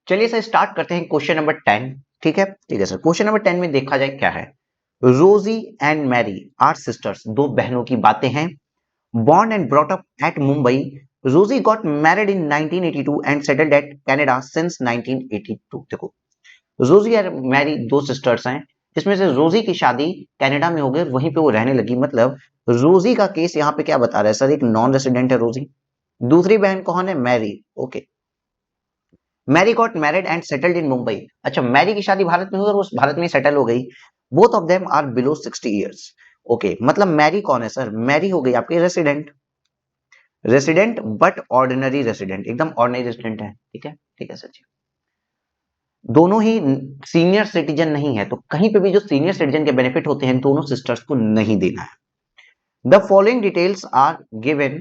चलिए sir start करते हैं क्वेश्चन नंबर 10। ठीक है सर। क्वेश्चन नंबर 10 में देखा जाए क्या है। रोजी एंड मैरी आर सिस्टर्स, दो बहनों की बातें हैं। born and brought up at Mumbai, Rosie got married in 1982 and settled at Canada since 1982। देखो, रोजी और मैरी दो सिस्टर्स हैं, जिसमें से रोजी की शादी कनाडा में हो गई, वहीं पे वो रहने लगी। मतलब रोजी का केस यहाँ पे क्या बता रहा है सर, एक नॉन रेसिडेंट है रोजी। दूसरी बहन कौन है, Mary. Okay, Mary got married and settled in Mumbai. अच्छा, मैरी की शादी भारत में हुई और वो भारत में सेटल हो गई। Both of them are below 60 years. Okay, मतलब मैरी कौन है सर, मैरी हो गई आपकी resident. Resident but ordinary resident, एकदम ऑर्डिनरी रेसिडेंट है। ठीक है सर जी। दोनों ही सीनियर सिटीजन नहीं है, तो कहीं पे भी जो सीनियर सिटीजन के बेनिफिट होते हैं दोनों सिस्टर्स को नहीं देना है। The following details are given,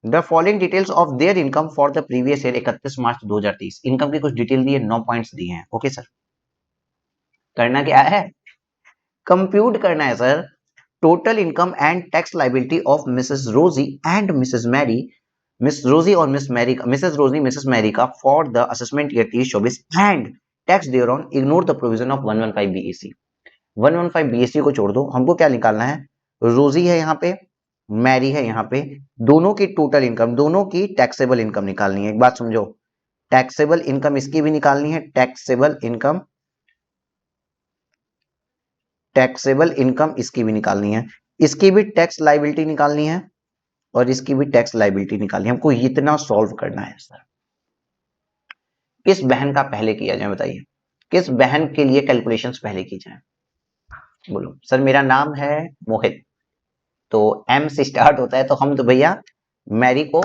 the following details of their income for the previous year 31 March 2023। Income की कुछ डिटेल दी है, 9 पॉइंट्स दिए हैं। ओके सर, करना क्या है, कंप्यूट करना है sir. Total income and tax liability of Mrs Rosie and Mrs Mary, Miss Rosie और मिस मैरी का, मिसेस रोजी मिसेस मैरी का for the assessment year 30-24 and tax thereon, ignore the provision of 115 BAC. 115 BAC को छोड़ दो, हमको क्या निकालना है, रोजी है यहाँ पे, मैरी है यहाँ पे, दोनों की टोटल इनकम, दोनों की टैक्सेबल इनकम निकालनी है। एक बात समझो, टैक्सेबल इनकम इसकी भी निकालनी है, टैक्सेबल इनकम, टैक्सेबल इनकम इसकी भी निकालनी है, इसकी भी टैक्स लाइबिलिटी निकालनी है और इसकी भी टैक्स लाइबिलिटी निकालनी है। हमको इतना सॉल्व करना है सर। किस बहन का पहले किया जाए बताइए, किस बहन के लिए कैलकुलेशंस पहले की जाए, बोलो सर। मेरा नाम है मोहित, तो एम से स्टार्ट होता है, तो हम तो भैया मैरी को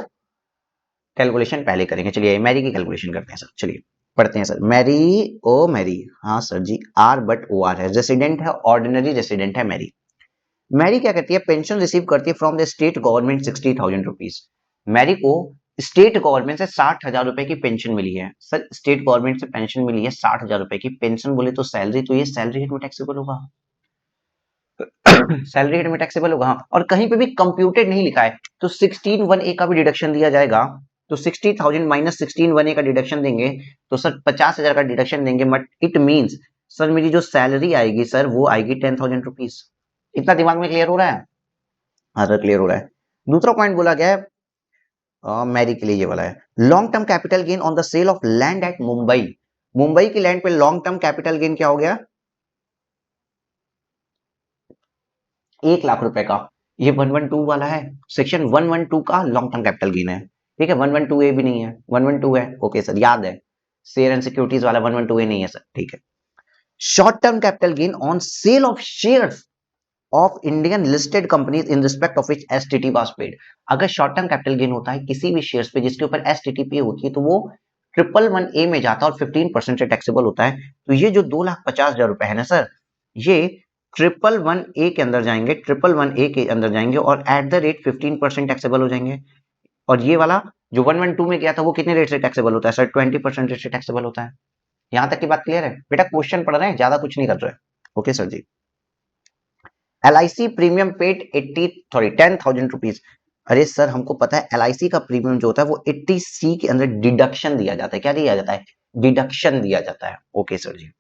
कैलकुलेशन पहले करेंगे। चलिए मैरी की कैलकुलेशन करते हैं सर। चलिए पढ़ते हैं सर। मैरी, ओ मैरी, हाँ sir ji, R but O R है, रेसिडेंट है, ऑर्डिनरी रेसिडेंट है मैरी। मैरी क्या करती है, पेंशन रिसीव करती है from the state government 60,000 rupees. Mary को स्टेट गवर्नमेंट से 60,000 रुपए की पेंशन मिली है सर। स्टेट गवर्नमेंट से पेंशन मिली है 60,000 रुपए की पेंशन, बोले तो सैलरी, तो ये सैलरी हेड में टैक्सेबल होगा। सैलरी हेड में टैक्सेबल होगा, और कहीं पे भी कंप्यूटेड नहीं लिखा है, तो 16(1)(a) का भी डिडक्शन दिया जाएगा। तो 60,000 माइनस 16(1)(a) का डिडक्शन देंगे तो सर 50,000 का डिडक्शन देंगे। बट इट मींस सर मेरी जो सैलरी आएगी सर वो आएगी 10,000 रुपीज। इतना दिमाग में क्लियर हो रहा है? हाँ सर क्लियर हो रहा है। दूसरा पॉइंट बोला गया है मैरी के लिए, ये वाला है, long term capital gain on the sale of land at Mumbai. Mumbai की लैंड पे लॉन्ग टर्म कैपिटल गेन क्या हो गया, 1,00,000 रुपए का। ये 112 वाला है, सेक्शन 112 का लॉन्ग टर्म कैपिटल गेन है। ठीक है, 112A भी नहीं है, 112 है। ओके सर, याद है, शेयर एंड सिक्योरिटीज वाला 112A नहीं है सर। ठीक है, short term capital gain on sale of shares of Indian listed companies in respect of which STT was paid. अगर शॉर्ट टर्म कैपिटल गेन होता है किसी भी शेयर्स पे जिसके ऊपर एसटीटी पे होती है, तो वो 111A में जाता है और 15% से टैक्सेबल होता है। तो ये जो 2,50,000 रुपए है ना सर, ये 111A के अंदर जाएंगे, 111A के अंदर जाएंगे और एट द रेट 15% टैक्सेबल हो जाएंगे। और ये वाला जो 112 में गया था वो कितने रेट से टैक्सेबल होता है सर, 20% रेट से टैक्सेबल होता है। यहां तक की बात क्लियर है बेटा? क्वेश्चन पढ़ रहे हैं, ज्यादा कुछ नहीं कर रहे हैं। ओके सर जी। LIC premium paid 10,000 rupees. अरे सर हमको पता है LIC का प्रीमियम जो होता है वो 80C के अंदर डिडक्शन दिया जाता है। क्या दिया जाता है? डिडक्शन दिया जाता है। ओके सर जी।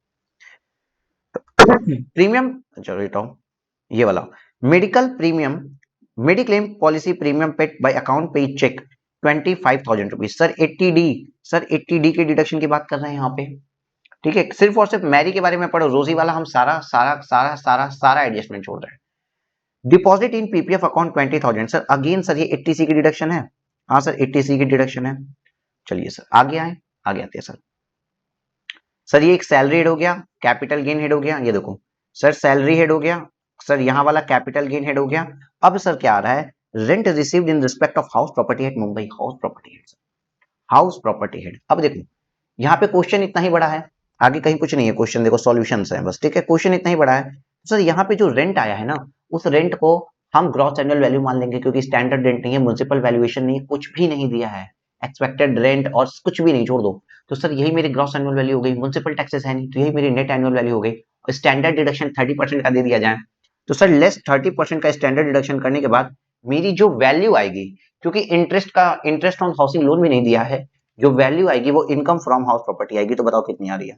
प्रीमियम, चलो ये वाला medical premium, mediclaim policy premium paid by account पे check 25,000 rupees. Sir 80D, sir 80D के डिडक्शन की बात कर रहे हैं यहाँ पे। ठीक है, सिर्फ और सिर्फ मैरी के बारे में पढ़ो, रोजी वाला हम सारा सारा सारा सारा सारा एडजस्टमेंट छोड़ रहे हैं। Deposit in PPF account 20,000। Sir again sir ये 80C की डिडक्शन है। हाँ सर 80C की डिडक्शन है। चलिए सर आगे आए, आगे आते हैं सर। सर ये एक सैलरी हेड हो गया, कैपिटल गेन हेड हो गया, ये देखो सर सैलरी हेड हो गया सर, यहाँ वाला कैपिटल गेन हेड हो गया। अब सर क्या आ रहा है, rent received in respect of house property eight Mumbai, house property head, house property head. अब देखो यहाँ पे क्वेश्चन इतना ही बड़ा है, आगे कहीं कुछ नहीं है क्वेश्चन, देखो सॉल्यूशंस है बस। ठीक है, क्वेश्चन इतना ही बड़ा है। सर यहाँ पे जो रेंट आया है ना, उस रेंट को हम ग्रॉस एनुअल वैल्यू मान लेंगे, क्योंकि स्टैंडर्ड रेंट नहीं है, म्युनिसिपल वैल्यूएशन नहीं है, कुछ भी नहीं दिया है, एक्सपेक्टेड रेंट और कुछ भी नहीं, छोड़ दो। तो सर यही मेरी ग्रॉस एनुअल वैल्यू हो गई, म्युनिसिपल टैक्सेस है नहीं, तो यही मेरी नेट एनुअल वैल्यू हो गई। और स्टैंडर्ड डिडक्शन 30% का दे दिया जाए, तो सर लेस 30% का स्टैंडर्ड डिडक्शन करने के बाद मेरी जो वैल्यू आएगी, क्योंकि इंटरेस्ट ऑन हाउसिंग लोन भी नहीं दिया है, जो वैल्यू आएगी वो इनकम फ्रॉम हाउस प्रॉपर्टी आएगी। तो बताओ कितनी आ रही है,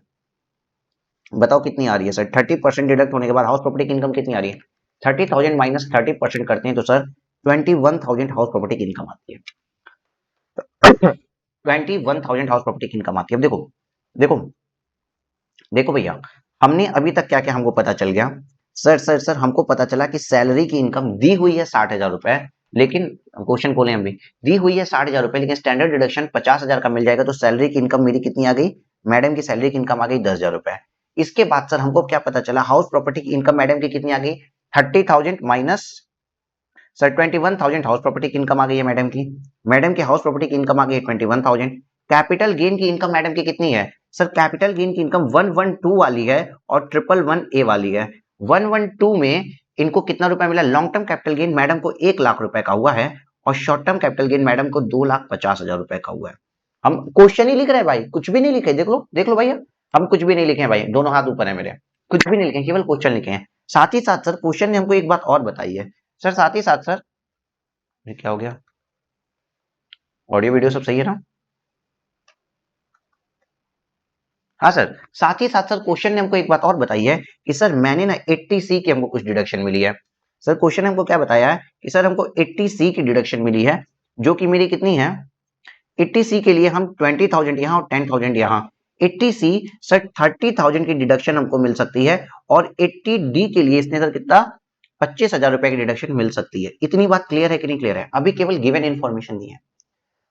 बताओ कितनी आ रही है सर? 30% डिडक्ट होने के बाद हाउस प्रॉपर्टी की इनकम कितनी आ रही है? 30,000 माइनस 30% करते हैं तो सर 21,000 हाउस प्रॉपर्टी की इनकम आती है। 21,000 हाउस प्रॉपर्टी की इनकम आती है। अब देखो देखो देखो भैया, हमने अभी तक क्या क्या हमको पता चल गया? सर हमको पता चला कि सैलरी की इनकम दी हुई है 60,000 रुपए, लेकिन क्वेश्चन खोले हम भी, दी हुई है 60,000 रुपए, लेकिन स्टैंडर्ड डिडक्शन 50,000 का मिल जाएगा, तो सैलरी की इनकम मेरी कितनी आ गई? मैडम की सैलरी की इनकम आ गई 10,000 रुपए। इसके बाद सर हमको क्या पता चला? हाउस प्रॉपर्टी की इनकम मैडम की कितनी आ गई? 30,000 माइनस सर 21,000 हाउस प्रॉपर्टी की इनकम आ गई है मैडम की। मैडम की हाउस प्रॉपर्टी की इनकम आ गई है 21,000। कैपिटल गेन की इनकम मैडम की कितनी है? सर कैपिटल गेन की इनकम 112 वाली है और 111A वाली है। 112 में इनको कितना रुपया मिला? Long term capital gain madam को 1,00,000 रुपए का हुआ है और short term capital gain madam को 2,50,000 रुपए का हुआ है। हम क्वेश्चन ही लिख रहे हैं भाई, कुछ भी नहीं लिखे। देख लो भैया, हम कुछ भी नहीं लिखे हैं भाई, दोनों हाथ ऊपर है मेरे, कुछ भी नहीं लिखे, केवल क्वेश्चन लिखे हैं। साथ ही साथ सर क्वेश्चन ने हमको एक बात और बताई है सर, साथ ही साथ सर, ये क्या हो गया? ऑडियो वीडियो सब सही है ना? हाँ सर, साथ ही साथ सर क्वेश्चन ने हमको एक बात और बताई है कि सर मैंने ना 80C की हमको कुछ डिडक्शन मिली है। सर क्वेश्चन ने हमको क्या बताया है कि सर हमको 80C की डिडक्शन मिली है, जो कि मेरी कितनी है? 80C के लिए हम 20,000 यहाँ और 10,000 यहाँ। 80C सर 30,000 की डिडक्शन हमको मिल सकती है और 80D के लिए इसने सर कितना? 25,000 रुपए की डिडक्शन मिल सकती है। इतनी बात क्लियर है कि नहीं क्लियर है? अभी केवल गिवन इन्फॉर्मेशन दी है।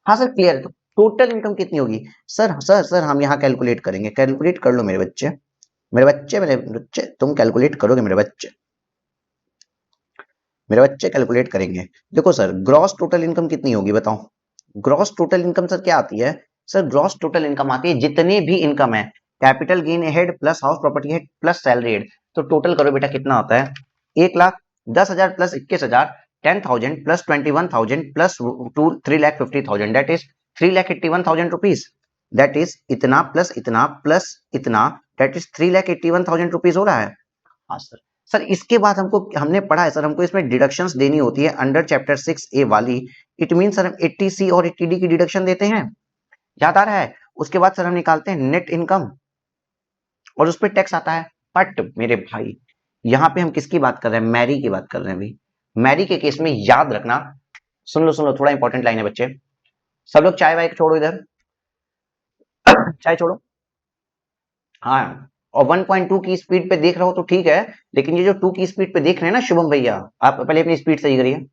हाँ सर क्लियर है। तो टोटल इनकम कितनी होगी? सर हम यहाँ कैलकुलेट करेंगे, कैलकुलेट कर लो मेरे बच्चे, मेरे बच्चे तुम कैलकुलेट करोगे मेरे बच्चे कैलकुलेट करेंगे। देखो सर ग्रॉस टोटल इनकम कितनी होगी बताओ? ग्रॉस टोटल इनकम सर क्या आती है? सर ग्रॉस टोटल इनकम आती है जितने भी इनकम है, capital gain head plus house property head plus salary head. तो टोटल करो बेटा कितना होता है? 1,10,000 plus 21,000, 10,000 plus 21,000 plus 3,50,000, that is 3,81,000 rupees. That is इतना प्लस इतना, दैट इज 3,81,000 रुपीज हो रहा है। हाँ सर। सर इसके बाद हमने पढ़ा है सर, हमको इसमें डिडक्शंस देनी होती है अंडर चैप्टर 6A वाली। इट मीन सर हम 80C और 80D की डिडक्शन देते हैं, याद आ रहा है? उसके बाद सर हम निकालते हैं नेट इनकम और उस पर टैक्स आता है। बट मेरे भाई यहाँ पे हम किसकी बात कर रहे हैं? मैरी की बात कर रहे हैं भाई। मैरी के केस में याद रखना, सुन लो थोड़ा इंपॉर्टेंट लाइन है बच्चे। सब लोग चाय वाय छोड़ो, इधर चाय छोड़ो। हाँ, और 1.2 की स्पीड पे देख रहे हो तो ठीक है, लेकिन ये जो 2 की स्पीड पे देख रहे हैं ना शुभम भैया, आप पहले अपनी स्पीड सही करिए,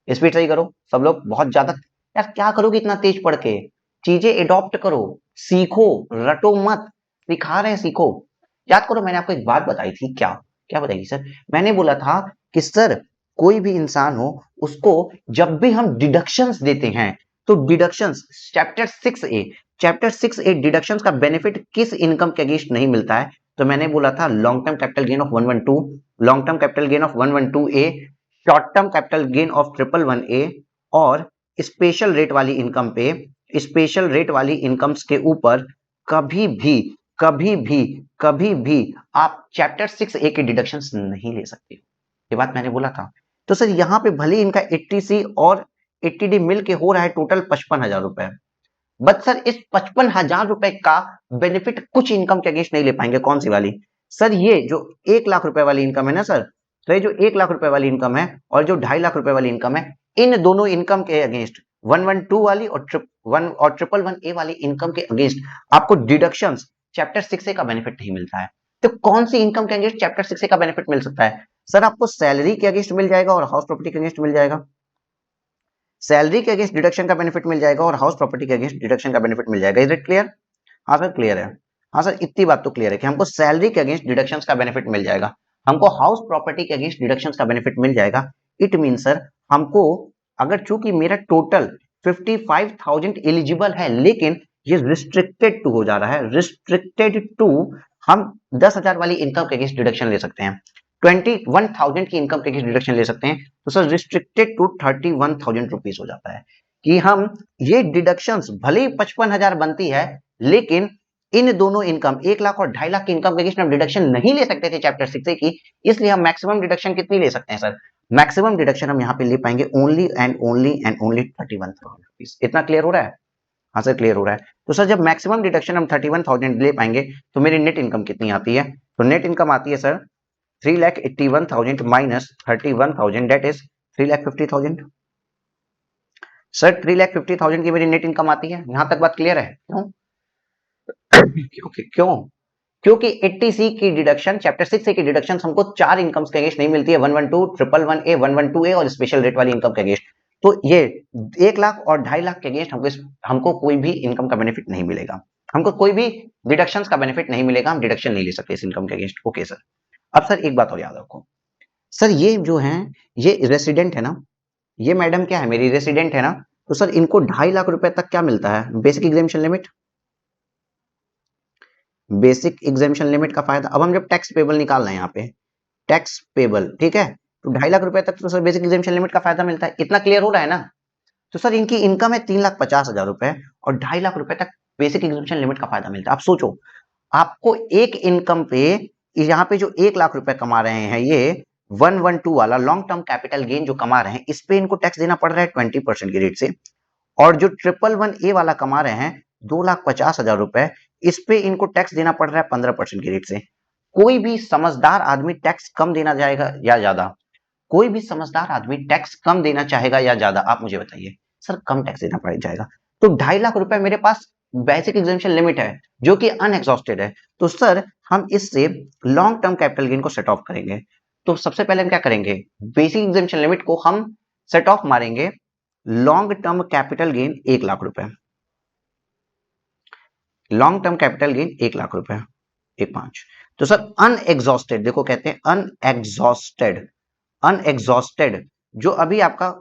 स्पीड सही करो सब लोग। बहुत ज्यादा यार क्या करोगे इतना तेज पढ़ के? चीजें एडॉप्ट करो, सीखो, रटो मत, सिखा रहे हैं सीखो। याद करो, मैंने आपको एक बात बताई थी, क्या क्या बताई थी सर? मैंने बोला था कि सर कोई भी इंसान हो, उसको जब भी हम डिडक्शंस देते हैं तो डिडक्शंस चैप्टर 6A डिडक्शंस का बेनिफिट किस इनकम के अगेंस्ट नहीं मिलता है? तो मैंने बोला था long term capital gain of 112, long term capital gain of 112A, short term capital gain of 111A, और स्पेशल रेट वाली इनकम पे, स्पेशल रेट वाली इनकम्स के ऊपर कभी भी कभी भी कभी भी आप चैप्टर 6A के डिडक्शंस नहीं ले सकते। ये बात मैंने बोला था। तो सर यहाँ पे भले इनका 80C और 80D मिल के हो रहा है टोटल 55,000 रुपए, बट सर इस 55,000 रुपए का बेनिफिट कुछ इनकम के अगेंस्ट नहीं ले पाएंगे। कौन सी वाली? सर ये जो 1,00,000 रुपए वाली इनकम है ना सर, तो ये जो 1,00,000 रुपए वाली इनकम है और जो 2.5 लाख रुपए वाली इनकम है, इन दोनों इनकम के अगेंस्ट 112 वाली और 111A वाली इनकम के अगेंस्ट आपको डिडक्शंस चैप्टर 6A का बेनिफिट नहीं मिलता है। तो कौन सी इनकम के अगेंस्ट चैप्टर 6A का बेनिफिट मिल सकता है? सर आपको सैलरी के अगेंस्ट मिल जाएगा और हाउस प्रॉपर्टी के अगेंस्ट मिल जाएगा। सैलरी के अगेंस्ट डिडक्शन का बेनिफिट मिल जाएगा और हाउस प्रॉपर्टी के अगेंस्ट डिडक्शन का बेनिफिट मिल जाएगा। Is it clear? हाँ सर क्लियर है। हाँ सर इतनी बात तो क्लियर है कि हमको सैलरी के अगेंस्ट डिडक्शंस का बेनिफिट मिल जाएगा, हमको हाउस प्रॉपर्टी के अगेंस्ट डिडक्शंस का बेनिफिट मिल जाएगा। इट मीन सर हमको, अगर चूंकि मेरा टोटल 55,000 एलिजिबल है, लेकिन ये रिस्ट्रिक्टेड टू हो जा रहा है, रिस्ट्रिक्टेड टू, हम 10,000 वाली इनकम के अगेंस्ट डिडक्शन ले सकते हैं, 21,000 की इनकम के अगेंस्ट डिडक्शन ले सकते हैं, तो सर रिस्ट्रिक्टेड टू 31,000 रुपीज हो जाता है कि हम ये डिडक्शंस भले ही 55,000 बनती है, लेकिन इन दोनों इनकम 1,00,000 और 2.5 लाख की इनकम के अगेंस्ट हम डिडक्शन नहीं ले सकते थे चैप्टर 6 की। इसलिए हम मैक्सिमम डिडक्शन कितनी ले सकते हैं सर? मैक्सिमम डिडक्शन हम यहाँ पे ले पाएंगे ओनली एंड ओनली 31,000 रुपीज। इतना क्लियर हो रहा है? हाँ सर क्लियर हो रहा है। तो सर जब मैक्सिमम डिडक्शन हम 31,000 ले पाएंगे तो मेरी नेट इनकम कितनी आती है? तो नेट इनकम आती है sir 3,81,000 minus 31,000 that is 3,50,000। Sir 3,50,000 की मेरी नेट इनकम आती है, यहां तक बात क्लियर है? क्यों? क्यों? क्योंकि 80C की डिडक्शन, चैप्टर 6 की डिडक्शन हमको 4 इनकम्स के अगेंस्ट नहीं मिलती है, 112, 111A, 112A और स्पेशल रेट वाली इनकम के अगेंस्ट। तो ये 1 लाख और 2.5 लाख के अगेंस्ट हमको कोई भी इनकम का बेनिफिट नहीं मिलेगा, हमको कोई भी डिडक्शन का बेनिफिट नहीं मिलेगा, हम डिडक्शन नहीं ले सकते इस इनकम के अगेंस्ट। Okay sir. अब सर एक बात और याद रखो सर, ये जो है ये रेसिडेंट है ना, ये मैडम क्या है मेरी रेसिडेंट है ना, तो सर इनको 2.5 लाख रुपए तक क्या मिलता है? Basic exemption limit, basic exemption limit का फायदा। अब हम जब टैक्स पेबल निकाल रहे हैं यहाँ पे टैक्स पेबल, ठीक है, तो 2.5 लाख रुपए तक तो सर बेसिक एग्जामिशन लिमिट का फायदा मिलता है, इतना क्लियर हो रहा है ना? तो सर इनकी इनकम है 3,50,000 रुपए और 2.5 लाख रुपए तक बेसिक एग्जामिशन लिमिट का फायदा मिलता है। आप सोचो आपको एक इनकम पे, यहाँ पे जो 1 लाख रुपए कमा रहे हैं ये 112 वाला लॉन्ग टर्म कैपिटल गेन जो कमा रहे हैं, इस पे इनको टैक्स देना पड़ रहा है 20% की रेट से, और जो 111A वाला कमा रहे हैं 2,50,000 रुपए, इस पे इनको टैक्स देना पड़ रहा है 15% की रेट से। कोई भी समझदार आदमी टैक्स कम देना चाहेगा या ज्यादा? कोई भी समझदार आदमी टैक्स कम देना चाहेगा या ज्यादा? आप मुझे बताइए। सर कम टैक्स देना पड़ जाएगा। तो 2.5 लाख रुपए मेरे पास बेसिक एग्जामिशन लिमिट है जो कि अनएग्जॉस्टेड है, तो सर हम इससे लॉन्ग टर्म कैपिटल गेन को सेट ऑफ करेंगे। तो सबसे पहले हम क्या करेंगे, बेसिक एग्जामिशन लिमिट को हम सेट ऑफ मारेंगे long term capital gain 1 lakh रुपए, long term capital gain 1 lakh रुपए 1.5। तो सर अनएग्जॉस्टेड, देखो कहते हैं अनएग्जॉस्टेड, अनएग्जॉस्टेड जो अभी आपका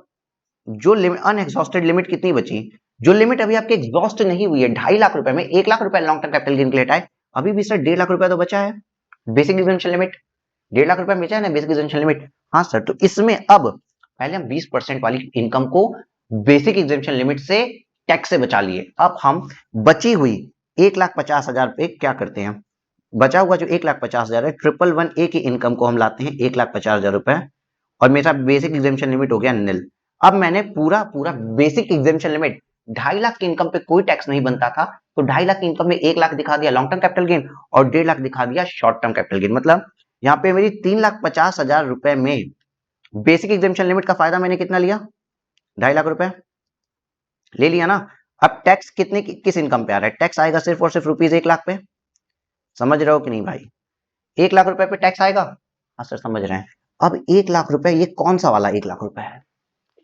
जो लिमिट अनएग्जॉस्टेड लिमिट कितनी बची, जो लिमिट अभी आपके एग्जॉस्ट नहीं हुई है 2.5 लाख रुपए में, 1 लाख रुपए लॉन्ग टर्म कैपिटल गेन के लिए हटाए, अभी भी सर 1.5 लाख रुपए तो बचा है बेसिक एग्जामिशन लिमिट, 1.5 लाख रुपए बचा है ना बेसिक एग्जामिशन लिमिट। हाँ सर, तो इसमें अब पहले हम 20% वाली इनकम को बेसिक एग्जामिशन लिमिट से टैक्स से बचा लिए, अब हम बची हुई 1,50,000 पे क्या करते हैं, बचा हुआ जो 1,50,000 है 111A की इनकम को हम लाते हैं 1,50,000 रुपए, और मेरा बेसिक एग्जामिशन लिमिट हो गया निल। अब मैंने पूरा पूरा बेसिक एग्जामिशन लिमिट 2.5 लाख की इनकम पे कोई टैक्स नहीं बनता था, तो 2.5 लाख की इनकम में 1 लाख दिखा दिया लॉन्ग टर्म कैपिटल गेन और 1.5 लाख दिखा दिया शॉर्ट टर्म कैपिटल गेन। मतलब यहाँ पे मेरी 3,50,000 रुपए में बेसिक एग्जामिशन लिमिट का फायदा मैंने कितना लिया, 2.5 लाख रुपए ले लिया ना। अब टैक्स कितने किस इनकम पे आ रहा है, टैक्स आएगा सिर्फ और सिर्फ रुपीज 1 लाख पे, समझ रहे हो कि नहीं भाई? 1 लाख रुपए पे टैक्स आएगा, हाँ सर समझ रहे हैं। अब 1 लाख रुपए ये कौन सा वाला 1 लाख रुपए है,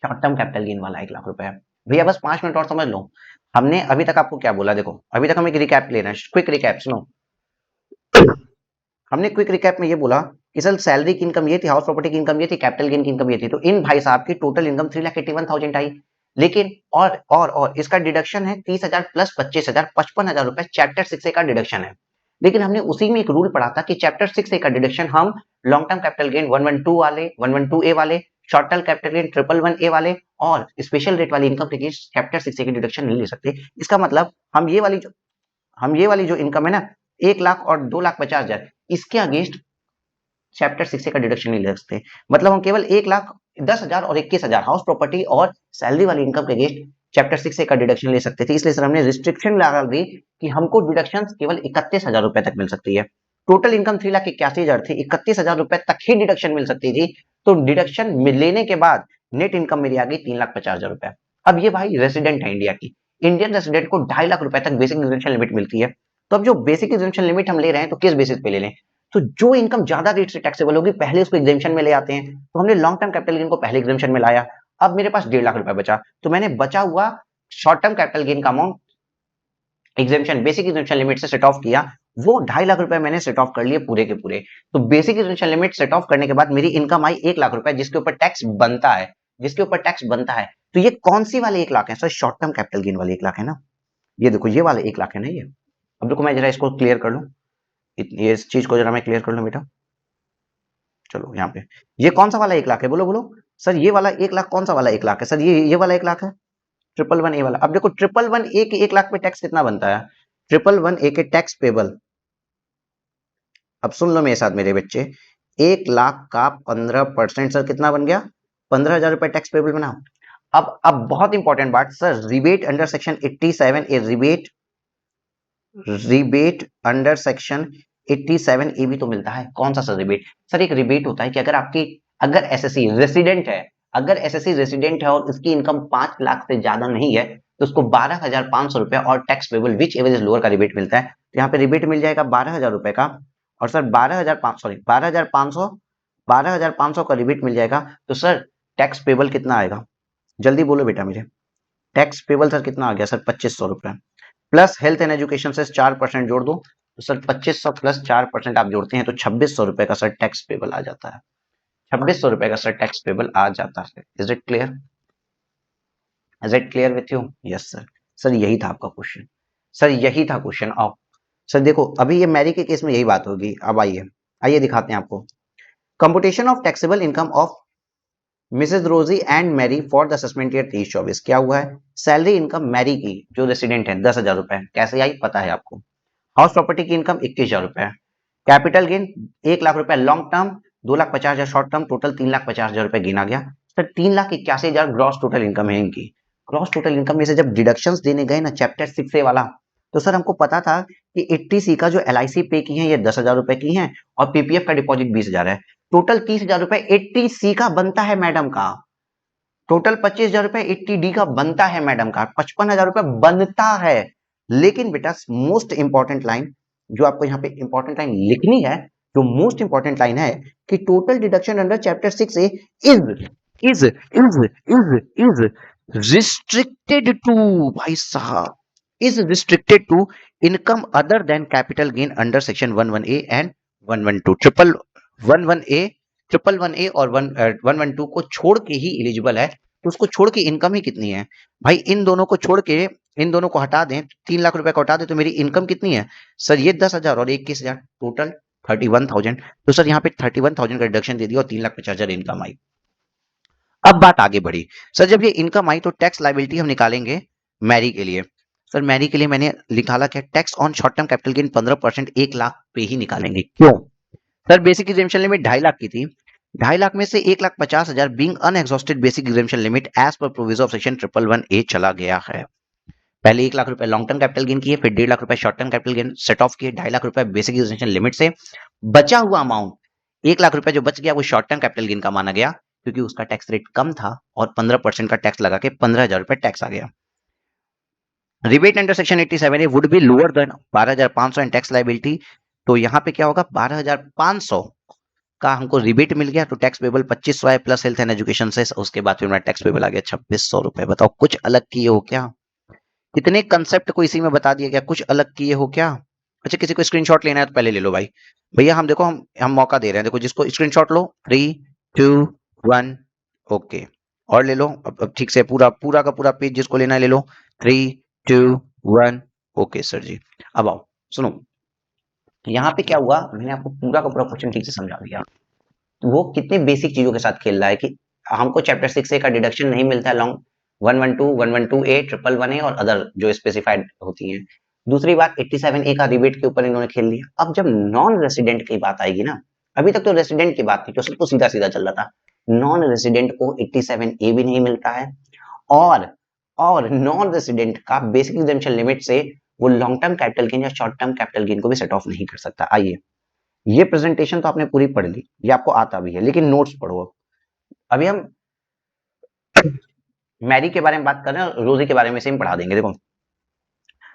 शॉर्ट टर्म कैपिटल गेन वाला 1 लाख रुपए है भैया। बस 5 मिनट और समझ लो, हमने अभी तक आपको क्या बोला, देखो अभी तक हम एक रिकैप ले रहे हैं, क्विक रिकैप सुनो। हमने क्विक रिकैप में ये बोला कि सर सैलरी की इनकम ये थी, हाउस प्रॉपर्टी की इनकम ये थी, कैपिटल गेन की इनकम ये थी, तो इन भाई साहब की टोटल इनकम 3,81,000 आई, लेकिन और इसका डिडक्शन है 30,000 प्लस 25,000, 55,000 रुपए चैप्टर 6A का डिडक्शन है। लेकिन हमने उसी में एक रूल पढ़ा था कि चैप्टर 6A का डिडक्शन हम लॉन्ग टर्म कैपिटल गेन 112 वाले, 112A वाले, short term capital gain 111A वाले और स्पेशल रेट वाली इनकम के चैप्टर 6A की डिडक्शन नहीं ले सकते। इसका मतलब हम ये वाली जो इनकम है ना 1 लाख और 2,50,000, इसके अगेंस्ट चैप्टर 6A का डिडक्शन नहीं ले सकते। मतलब हम केवल 1,10,000 और 21,000 हाउस प्रॉपर्टी और सैलरी वाली इनकम के अगेंस्ट चैप्टर 6A का डिडक्शन ले सकते थे, इसलिए सर हमने रिस्ट्रिक्शन लगा दी कि हमको डिडक्शन केवल 31,000 रुपए तक मिल सकती है। टोटल इनकम 3,81,000 थी, 31,000 रुपए तक ही डिडक्शन मिल सकती थी, तो डिडक्शन लेने के बाद नेट इनकम मेरी आ गई 3,50,000 रुपए। अब ये भाई रेसिडेंट है इंडिया की, इंडियन रेसिडेंट को 2.5 लाख रुपए तक बेसिक एग्जामिशन लिमिट मिलती है। तो अब जो बेसिक एग्जामिशन लिमिट हम ले रहे हैं तो किस बेसिस पे ले लें, तो जो इनकम ज्यादा रेट से टैक्सेबल होगी पहले उसको एग्जामिशन में ले आते हैं, तो हमने लॉन्ग टर्म कैपिटल गेन को पहले एग्जामिशन में लाया। अब मेरे पास 1.5 लाख रुपए बचा, तो मैंने बचा हुआ शॉर्ट टर्म कैपिटल गेन का amount exemption basic exemption limit से सेट ऑफ किया, वो 2.5 लाख रुपए मैंने सेट ऑफ कर लिए पूरे के पूरे। तो basic exemption limit set off करने के बाद मेरी इनकम आई 1 लाख रुपए, जिसके ऊपर टैक्स बनता है, जिसके ऊपर टैक्स बनता है। तो ये कौन सी वाले 1 लाख है sir, short term capital gain वाले 1 लाख है ना, ये देखो ये वाले 1 लाख है ना ये। अब देखो मैं जरा इसको क्लियर कर लूं, ये इस चीज को जरा मैं क्लियर कर लूं बेटा। चलो यहाँ पे ये कौन सा वाला 1 लाख है, बोलो बोलो सर, ये वाला 1 लाख कौन सा वाला 1 लाख है सर, ये वाला 1 लाख है 111A वाला। अब देखो 111A के 1 लाख पे टैक्स कितना बनता है, 111A के टैक्स पेबल, अब सुन लो मेरे साथ मेरे बच्चे, 1 लाख का 15% सर कितना बन गया, 15,000 रुपए टैक्स पेबल बना। अब बहुत इंपॉर्टेंट बात सर, रिबेट अंडर सेक्शन 87 ए, रिबेट अंडर सेक्शन 87 ए भी तो मिलता है। कौन सा सर रिबेट? सर एक रिबेट होता है कि अगर एसएससी रेसिडेंट है, अगर एसएससी रेसिडेंट है और इसकी इनकम 5 लाख से ज्यादा नहीं है तो उसको 12,500 रुपए और tax payable which ever is lower का रिबेट मिलता है। तो यहाँ पे रिबेट मिल जाएगा 12,000 रुपए का, और सर 12,500 का रिबेट मिल जाएगा। तो सर टैक्स पेबल कितना आएगा? जल्दी बोलो बेटा मेरे। टैक्स पेबल सर कितना आ गया सर? 2,500 रुपए, प्लस हेल्थ एंड एजुकेशन से 4% जोड़ दो तो सर 2,500 प्लस 4% आप जोड़ते हैं तो 2,600 रुपए का सर टैक्स पेबल आ जाता है। 2,600 रुपए का सर टैक्स पेबल आ जाता है। Is it clear? Is it clear with you? Yes sir. Sir यही था आपका क्वेश्चन, सर यही था क्वेश्चन। ऑफ सर देखो अभी ये मैरी के केस में यही बात होगी। अब आइए आइए दिखाते हैं आपको। Computation of taxable income of Mrs Rosy and Mary for the assessment year 23-24। क्या हुआ है? सैलरी इनकम मैरी की जो रेसिडेंट है 10,000 रुपए, कैसे आई पता है आपको। हाउस प्रॉपर्टी की इनकम 21,000 रुपए, कैपिटल गेन 1 लाख रुपए long term, 2,50,000 short term, total 3,50,000 रुपए गिना गया। सर 3,81,000 ग्रॉस टोटल इनकम है इनकी। ग्रॉस टोटल इनकम में से जब डिडक्शंस देने गए ना चैप्टर 6A वाला, तो सर हमको पता था कि 80C का जो LIC पे की है ये 10,000 रुपए की है और PPF का डिपॉजिट 20,000 है। टोटल 30,000 रुपए 80C का बनता है मैडम का। टोटल 25,000 रुपए 80D का बनता है मैडम का, 55,000 रुपए बनता है। लेकिन बेटा मोस्ट इंपॉर्टेंट लाइन जो आपको यहाँ पे इंपॉर्टेंट लाइन लिखनी है, जो मोस्ट इंपॉर्टेंट लाइन है कि total deduction under chapter 6A is is restricted to, भाई साहब, is restricted to income other than capital gain under section 11A and 112। 111A और 112 को छोड़ के ही एलिजिबल है। तो उसको छोड़ के इनकम ही कितनी है भाई? इन दोनों को छोड़ के इन दोनों को हटा दें, 3 लाख रुपए को हटा दें तो मेरी इनकम कितनी है सर? ये 10,000 और 21,000, टोटल 31,000। तो सर यहाँ पे 31,000 का रिडक्शन दे दिया और 3,50,000 इनकम आई। अब बात आगे बढ़ी। सर जब ये इनकम आई तो टैक्स लायबिलिटी हम निकालेंगे मैरी के लिए। सर मैरी के लिए मैंने निकाला क्या? Tax on short term capital gain 15% 1 lakh पे ही निकालेंगे। क्यों? Sir basic exemption limit 2.5 lakh की थी, 2.5 लाख में से 1,50,000 being unexhausted basic exemption limit as per provision of section 111A चला गया है। पहले 1 लाख रुपए लॉन्ग टर्म कैपिटल गेन किए, फिर 1.5 लाख रुपए short term capital gain set of किए, 2.5 लाख रुपए बेसिक एग्जेम्पशन लिमिट से। बचा हुआ अमाउंट 1 लाख रुपए जो बच गया वो शॉर्ट टर्म कैपिटल गेन का माना गया क्योंकि उसका टैक्स रेट कम था और 15% का टैक्स लगा के 15,000 रुपए टैक्स आ गया। Rebate under section 87A would be lower than 12,500 and tax liability. तो यहाँ पे क्या होगा? 12,500 का हमको रिबेट मिल गया तो टैक्स पेबल 2,500 है प्लस हेल्थ एंड एजुकेशन से, उसके बाद फिर मेरा टैक्स पेबल आ गया 2,600 रुपए। बताओ कुछ अलग किए हो क्या? कितने कंसेप्ट को इसी में बता दिया गया, कुछ अलग किए हो क्या? अच्छा किसी को स्क्रीनशॉट लेना है तो पहले ले लो भाई। भैया हम देखो हम मौका दे रहे हैं, देखो जिसको स्क्रीनशॉट लो 3 2 1 ओके, और ले लो अब ठीक से पूरा पूरा का पूरा पेज जिसको लेना है ले लो 3 2 1 ओके सर जी। अब आओ सुनो, यहाँ पे क्या हुआ, मैंने आपको पूरा का पूरा क्वेश्चन ठीक से समझा दिया। वो कितने बेसिक चीजों के साथ खेल रहा है कि हमको चैप्टर 6A का डिडक्शन नहीं मिलता है लॉन्ग 112, 112A, 111A और अदर जो स्पेसिफाइड होती हैं। दूसरी बात 87A का रिबेट के ऊपर इन्होंने खेल लिया। अब जब नॉन रेसिडेंट की बात आएगी ना, अभी तक तो रेसिडेंट की बात थी तो सबको सीधा सीधा चल रहा था। नॉन रेसिडेंट को 87A भी नहीं मिलता है और नॉन रेसिडेंट का बेसिक एग्जेम्पशन लिमिट से वो लॉन्ग टर्म कैपिटल गेन या शॉर्ट टर्म कैपिटल गेन को भी सेट ऑफ नहीं कर सकता। आइए ये प्रेजेंटेशन तो आपने पूरी पढ़ ली, ये आपको आता भी है, लेकिन नोट्स पढ़ो। अभी हम मैरी के बारे में बात कर रहे हैं, रोजी के बारे में सेम पढ़ा देंगे। देखो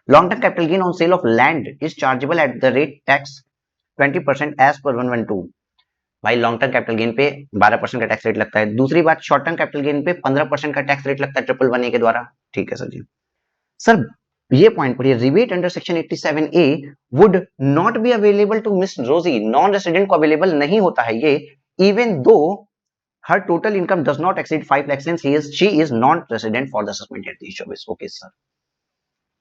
long term capital gain on sale of land is chargeable at the rate tax 20% as per 112। भाई लॉन्ग टर्म कैपिटल गेन पे 12% का टैक्स रेट लगता है। दूसरी बात शॉर्ट टर्म कैपिटल गेन पे 15% का टैक्स रेट लगता है 111A के द्वारा। ठीक है सर जी। सर ये पॉइंट पढ़िए, rebate under section 87A would not be available to Miss Rosie, non resident को अवेलेबल नहीं होता है ये, even though her total income does not exceed 5 lakh since she is non-resident for the assessment year 23-24। Okay sir,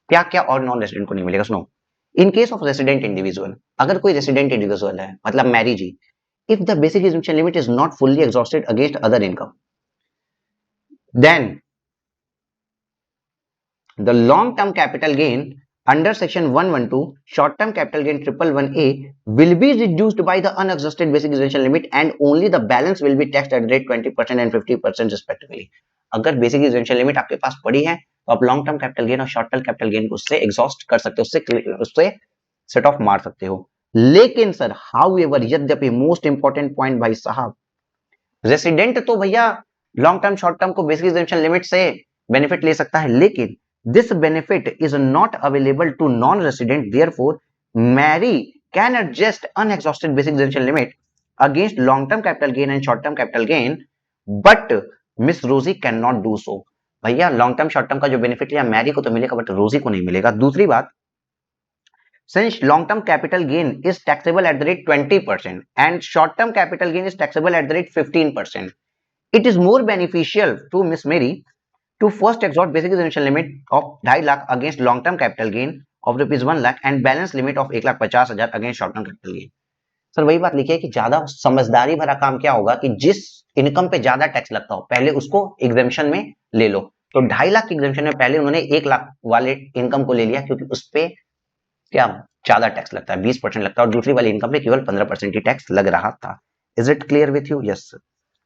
क्या क्या और non resident को नहीं मिलेगा? सुनो, in case of resident individual, अगर कोई रेसिडेंट इंडिविजुअल है मतलब Mary ji, if the basic exemption limit is not fully exhausted against other income, then the long term capital gain under section 112 short term capital gain 111A will be reduced by the unexhausted basic exemption limit and only the balance will be taxed at rate 20% and 50% respectively। अगर basic exemption limit आपके पास पड़ी है तो आप long term capital gain और short term capital gain को उससे exhaust कर सकते हो, उससे सेट ऑफ मार सकते हो। लेकिन सर हाउ एवर, यद्यपि मोस्ट इंपॉर्टेंट पॉइंट भाई साहब, रेसिडेंट तो भैया लॉन्ग टर्म शॉर्ट टर्म को बेसिक एग्जेम्पशन लिमिट से बेनिफिट ले सकता है, लेकिन this benefit is not available to non resident, therefore Mary can adjust unexhausted basic exemption limit against long term capital gain and short term capital gain, but Miss Rosie can not do so. भैया long term short term का जो benefit लिया Mary को तो मिलेगा but रोजी को नहीं मिलेगा। दूसरी बात, since long term capital gain is taxable at the rate 20% and short term capital gain is taxable at the rate 15%, it is more beneficial to Miss Mary to first exhaust basic exemption limit of 2.5 lakh against long term capital gain of rupees 1 lakh and balance limit of 1,50,000 against short term capital gain। Sir वही बात लिखी है कि ज्यादा समझदारी भरा काम क्या होगा कि जिस इनकम पे ज्यादा टैक्स लगता हो पहले उसको एग्जेम्पशन में ले लो। तो 2.5 लाख की एग्जेम्पशन में पहले उन्होंने 1 लाख वाले इनकम को ले लिया क्योंकि उस पे क्या ज्यादा टैक्स लगता है, 20% लगता है, और दूसरी वाली इनकम पे केवल 15% ही टैक्स लग रहा था। Is it clear with you? Yes.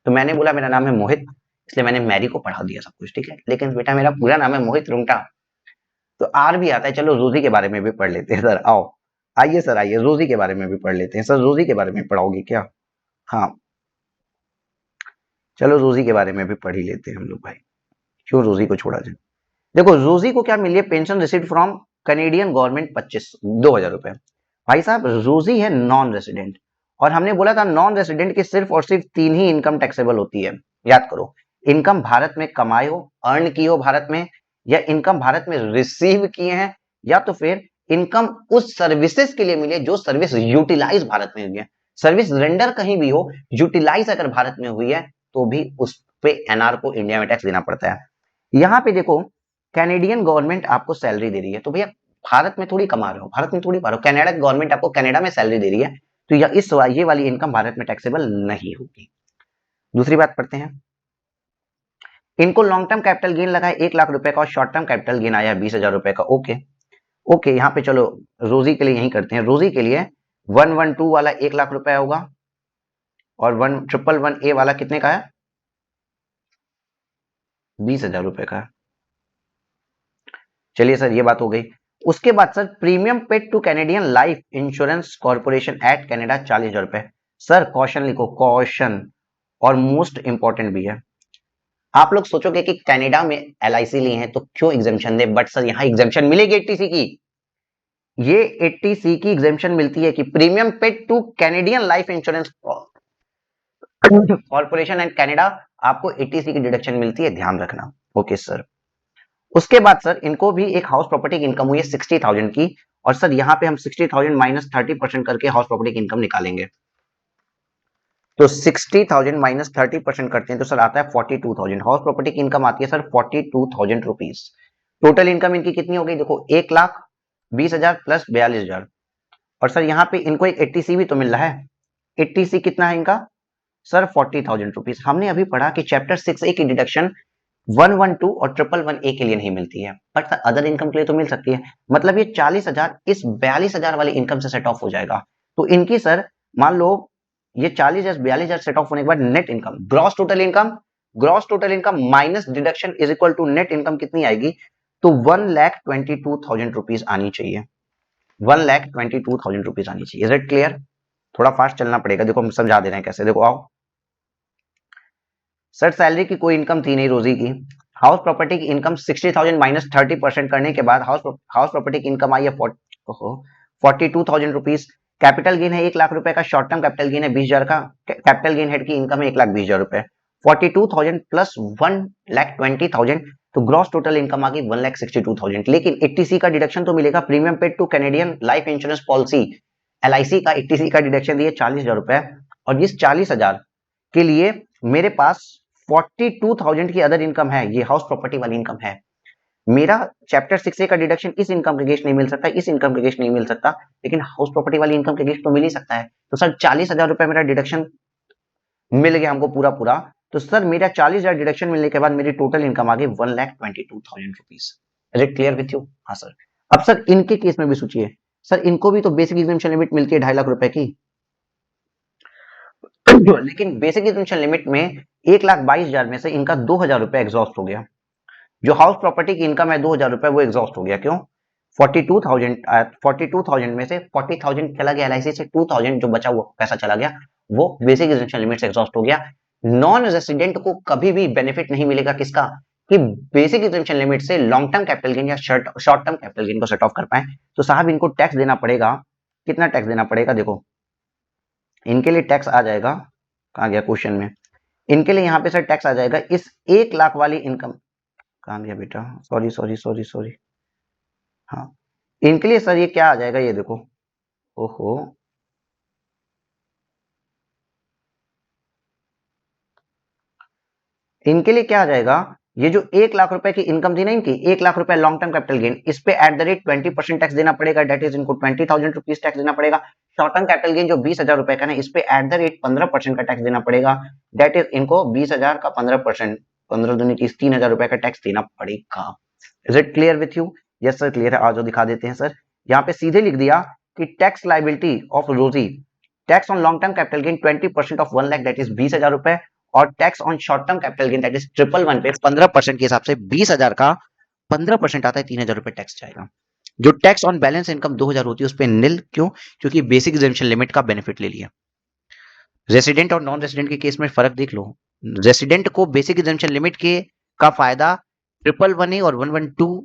तो मैंने बोला मेरा नाम है मोहित, इसलिए मैंने मैरी को पढ़ा दिया सब कुछ, ठीक है। लेकिन बेटा मेरा पूरा नाम है मोहित रुंगटा, तो आर भी आता है। चलो रोजी के बारे में भी पढ़ लेते हैं सर, आओ आइए सर, आइए रोजी के बारे में भी पढ़ लेते हैं। सर रोजी के बारे में पढ़ाओगे क्या? हाँ चलो रोजी के बारे में भी पढ़ ही लेते हैं हम लोग भाई, क्यों रोजी को छोड़ा जाए। देखो रोजी को क्या मिली है, pension received from Canadian government 2,000 रुपए। भाई साहब रोजी है नॉन रेसिडेंट, और हमने बोला था नॉन रेसिडेंट की सिर्फ और सिर्फ 3 ही इनकम टैक्सेबल होती है। याद करो, इनकम भारत में कमाए हो, अर्न की हो भारत में, या इनकम भारत में रिसीव किए हैं, या तो फिर इनकम उस सर्विसेज के लिए मिले जो सर्विस यूटिलाइज भारत में हुई है। सर्विस रेंडर कहीं भी हो, यूटिलाइज अगर भारत में हुई है तो भी उस पे एनआर को इंडिया में टैक्स देना पड़ता है। यहाँ पे देखो कैनेडियन गवर्नमेंट आपको सैलरी दे रही है, तो भैया भारत में थोड़ी कमा रहे हो, भारत में थोड़ी पा रहे हो, कनाडा गवर्नमेंट आपको कनाडा में सैलरी दे रही है, तो ये वाली इनकम भारत में टैक्सेबल नहीं होगी। दूसरी बात पढ़ते हैं, इनको लॉन्ग टर्म कैपिटल गेन लगा है 1 लाख रुपए का और शॉर्ट टर्म कैपिटल गेन आया 20,000 रुपए का। ओके ओके, यहाँ पे चलो रोजी के लिए यही करते हैं। रोजी के लिए 112 वाला 1 लाख रुपए होगा और 1111 वाला कितने का है? 20,000 रुपए का। चलिए सर ये बात हो गई। उसके बाद sir premium paid to Canadian life insurance corporation at Canada 40,000 रुपए। सर क्वेश्चन लिखो, क्वेश्चन, और मोस्ट इंपॉर्टेंट भी है। आप लोग सोचोगे कि कनाडा में एलआईसी लिए हैं तो क्यों एग्जेम्पशन दे, बट सर यहाँ एग्जेम्पशन मिलेगी 80C की। ये 80C की एग्जेम्पशन मिलती है कि premium paid to Canadian life insurance corporation and Canada, आपको 80C की डिडक्शन मिलती है, ध्यान रखना। Okay sir. उसके बाद सर इनको भी एक हाउस प्रॉपर्टी की इनकम हुई है 60,000 की, और सर यहाँ पे हम 60,000 माइनस 30% करके हाउस प्रॉपर्टी की इनकम निकालेंगे। तो 60,000 माइनस 30% करते हैं तो सर आता है 42,000। हाउस प्रॉपर्टी की इनकम आती है सर 42,000 रुपीज। टोटल इनकम इनकी कितनी हो गई? देखो 1,20,000 प्लस 42,000, और सर यहाँ पे इनको एक 80C भी तो मिल रहा है। 80C कितना है इनका? Sir 40,000 rupees. हमने अभी पढ़ा कि चैप्टर 6A की डिडक्शन 112 और 111A के लिए नहीं मिलती है, बट अदर इनकम के लिए तो मिल सकती है। मतलब ये 40,000 इस 42,000 वाली इनकम से सेट ऑफ हो जाएगा। तो इनकी सर मान लो ये 40,000 42,000 सेट ऑफ होने के बाद net income, gross total income minus deduction is equal to net income कितनी आएगी? तो 1,22,000 रुपीज आनी चाहिए। 1,22,000 रुपीज आनी चाहिए। Is it clear? थोड़ा फास्ट चलना पड़ेगा, देखो हम समझा दे रहे हैं कैसे। देखो आओ सर, सैलरी की कोई इनकम थी नहीं रोजी की। हाउस प्रॉपर्टी की इनकम 60,000 माइनस 30% करने के बाद हाउस प्रॉपर्टी की इनकम आई है 42,000 रुपीज। कैपिटल गेन है 1 लाख रुपए का, शॉर्ट टर्म कैपिटल गेन है 20,000 का, कैपिटल गेन हेड की इनकम है 1,20,000 रुपए। 42,000 प्लस 1,20,000, तो ग्रॉस टोटल इनकम आ गई 1,62,000। लेकिन 80C का डिडक्शन तो मिलेगा, premium paid to Canadian life insurance policy LIC का 80C का डिडक्शन दिए 40,000 रुपए, और इस 40,000 के लिए मेरे पास 42,000 की अदर इनकम है, ये हाउस प्रॉपर्टी वाली इनकम है। मेरा चैप्टर 6A का डिडक्शन इस इनकम के अगेंस्ट नहीं मिल सकता, इस इनकम के अगेंस्ट नहीं मिल सकता, लेकिन हाउस प्रॉपर्टी वाली इनकम के अगेंस्ट तो मिल ही सकता है। तो सर 40,000 रुपए मेरा डिडक्शन मिल गया हमको पूरा पूरा। तो सर मेरा 40,000 डिडक्शन मिलने के बाद मेरी टोटल इनकम आ गई 1,22,000 rupees. Is it clear with you? हाँ सर। अब सर इनके केस में भी सोचिए, सर इनको भी तो बेसिक एग्जेम्पशन लिमिट मिलती है 2.5 लाख रुपए की। लेकिन बेसिक एग्जामिशन लिमिट में 1,22,000 में से इनका 2,000 रुपए एग्जॉस्ट हो गया। जो हाउस प्रॉपर्टी की इनकम है 2,000 रुपए वो एग्जॉस्ट हो गया। क्यों? 42,000 में से 40,000 चला गया एलआईसी से, 2,000 जो बचा वो पैसा चला गया, वो बेसिक एग्जामिशन लिमिट से एग्जॉस्ट हो गया। नॉन रेसिडेंट को कभी भी बेनिफिट नहीं मिलेगा किसका, कि बेसिक एग्जामिशन लिमिट से लॉन्ग टर्म कैपिटल गेन या शॉर्ट टर्म कैपिटल गेन को सेट ऑफ कर पाए। तो साहब इनको टैक्स देना पड़ेगा। कितना टैक्स देना पड़ेगा? देखो इनके लिए टैक्स आ जाएगा, कहाँ गया क्वेश्चन में, इनके लिए यहाँ पे सर टैक्स आ जाएगा इस 1 लाख वाली इनकम, कहाँ गया बेटा, सॉरी, हाँ इनके लिए सर ये क्या आ जाएगा, ये देखो, ओहो इनके लिए क्या आ जाएगा, ये जो 1 लाख रुपए की इनकम थी ना इनकी, 1 लाख रुपए लॉन्ग टर्म कैपिटल गेन, इस पे एट द रेट 20% टैक्स देना पड़ेगा, डेट इज इनको 20,000 रुपीज टैक्स देना पड़ेगा। शॉर्ट टर्म कैपिटल गेन जो 20,000 रुपए का ना, इस पे एट द रेट 15% का टैक्स देना पड़ेगा, डेट इज इनको 20,000 का 15%, 15 दूनी 30, 3,000 रुपए का टैक्स देना पड़ेगा। Is it clear with you? Yes sir clear है। आज दिखा देते हैं सर, यहाँ पे सीधे लिख दिया कि टैक्स लाइबिलिटी ऑफ रोजी, tax on long term capital gain 20% of 1 lakh that is 20,000 रुपए, और tax on short term capital gain that is 111 पे 15% के हिसाब से 20,000 का 15% आता है, 3,000 रुपए टैक्स जाएगा। जो टैक्स ऑन बैलेंस इनकम 2,000 होती है उस पर निल, क्यों? क्योंकि बेसिक एग्जामिशन लिमिट का बेनिफिट ले लिया। रेसिडेंट और नॉन रेसिडेंट के केस में फर्क देख लो, रेसिडेंट को बेसिक एग्जामिशन लिमिट के का फायदा 111A और 112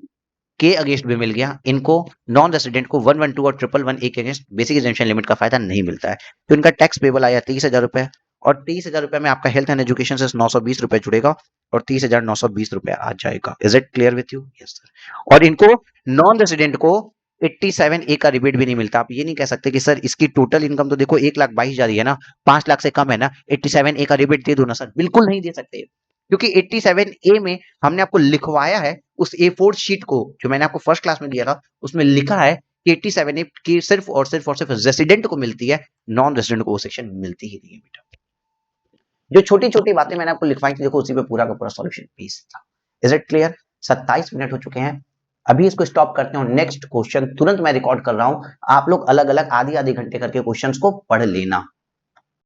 के अगेंस्ट भी मिल गया, इनको नॉन रेसिडेंट को 112 और 111A के अगेंस्ट बेसिक एग्जामिशन लिमिट का फायदा नहीं मिलता है। तो इनका टैक्स पेबल आया 30,000 रुपए, और 30,000 रुपए में आपका हेल्थ एंड एजुकेशन से 920 रुपए जुड़ेगा और 30,920 रुपए आ जाएगा। Is it clear with you? Yes sir. और इनको नॉन रेसिडेंट को 87A का रिबेट भी नहीं मिलता। आप ये नहीं कह सकते कि सर इसकी टोटल इनकम तो देखो 1,22,000 है ना, 5 लाख से कम है ना, 87A का रिबेट दे दो ना सर। बिल्कुल नहीं दे सकते, क्योंकि 87A में हमने आपको लिखवाया है उस A4 शीट को जो मैंने आपको फर्स्ट क्लास में दिया था, उसमें लिखा है कि 87A की सिर्फ और सिर्फ रेसिडेंट को मिलती है, नॉन रेसिडेंट को वो सेक्शन मिलती ही नहीं है बेटा। जो छोटी छोटी बातें मैंने आपको लिखवाई थी देखो, उसी पे पूरा का पूरा सॉल्यूशन बेस था। Is it clear? 27 मिनट हो चुके हैं, अभी इसको स्टॉप करते हैं। नेक्स्ट क्वेश्चन तुरंत मैं रिकॉर्ड कर रहा हूं, आप लोग अलग अलग आधी आधी घंटे करके क्वेश्चंस को पढ़ लेना।